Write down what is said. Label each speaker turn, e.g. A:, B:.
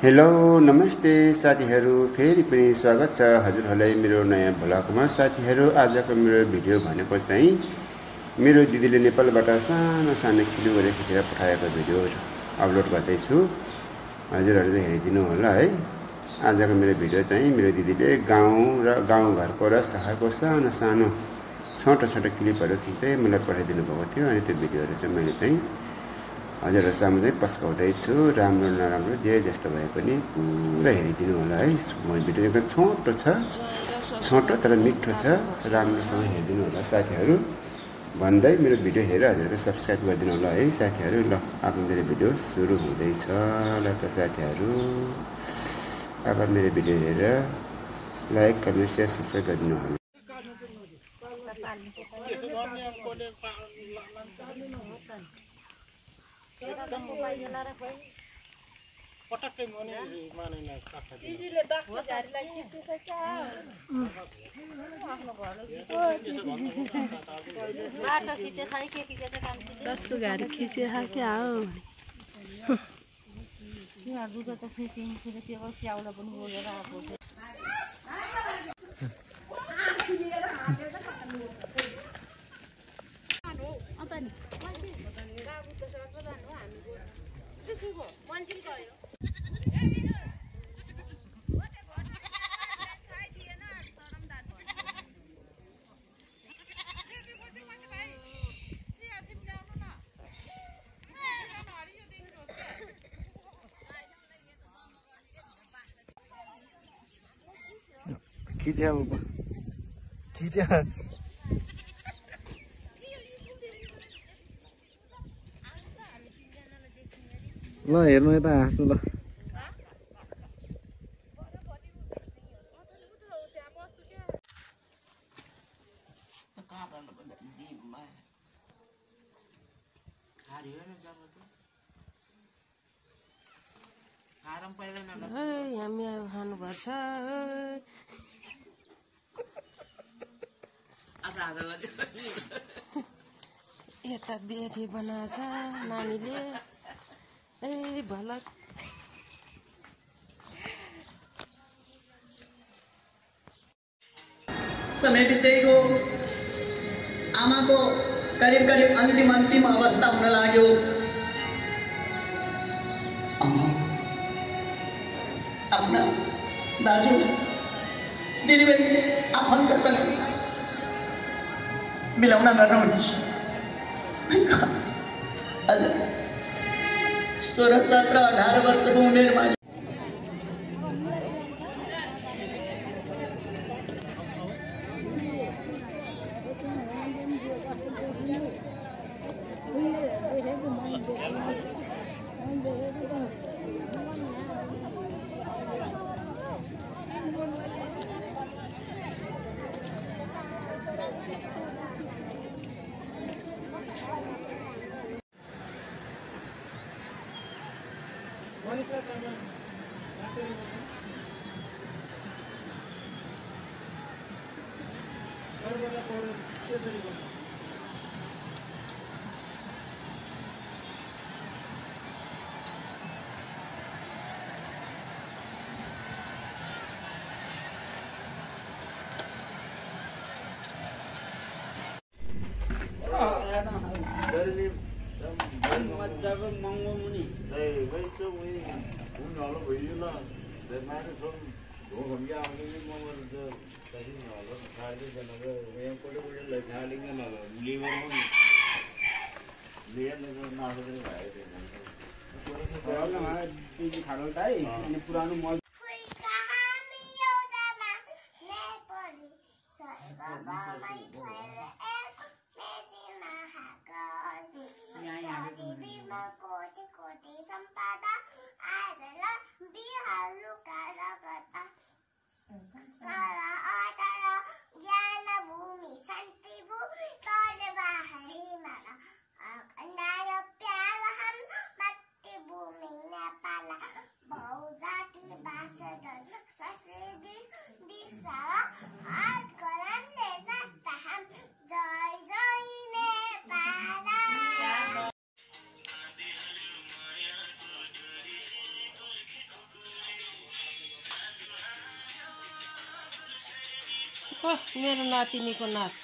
A: Hello नमस्ते साथीहरू, फेरि पनि स्वागत छ हजुरहरूलाई मेरो नयाँ भ्लगमा। साथीहरू, आजको मेरो भिडियो भनेको चाहिँ मेरो दिदीले नेपालबाट सानो सानो क्लिपहरू खिचेर पठाएको भिडियो अपलोड गर्दैछु। हजुरहरूले हेरिदिनु होला है। आजको मेरो भिडियो चाहिँ मेरो दिदीले गाउँघरको र सहरको सानो सानो छोटो छोटो क्लिपहरू खिच्दै मलाई पठाइदिनु भएको थियो। अनि त्यो भिडियोहरू चाहिँ मैले चाहिँ हजुरहरू सामु पस्काउँदैछु। राम्रो नराम्रो जे जस्तो भए पनि पुरा हेरिदिनु होला है। भिडियो एकदम छोटो तर मिठो छ, राम्रोसँग हेरिदिनु होला साथीहरू भन्दै मेरो भिडियो हेरेर हजुरहरूले सब्सक्राइब गरिदिनु होला है साथीहरू। ल, अब मेरो भिडियो सुरु हुँदैछ। ल त साथीहरू, अब मेरो भिडियो हेरेर लाइक कमेन्ट सेयर सब्सक्राइब गरिदिनु होला।
B: पटक्कै मने मानेन काठा
C: दिदीले 10 को झारीलाई खिचेछ क्या आफ्नो घरले बाटो खिचे खै के खिचेछ काम 10 को झारी खिचे हा क्या हो यहाँ दुध त फिटिङ फिरे त्यो स्याउला पनि बोलेर आएको छ।
B: खिच्या ल हेर्नु यता हाँस्नु ल।
C: हामी खानु पर्छ यता बेथी बनाछ नानीले भलक
D: समय बित्दै गयो। आमाको करिब अन्तिम अवस्था हुन लाग्यो। आमा आफ्ना दाजु दिदीबहिनी आफन्तसँग मिलाउन गर्नुहुन्छ। आज 16, 17, 18 वर्षको उमेरमा पुरानो
E: मेरो नातिनीको नाच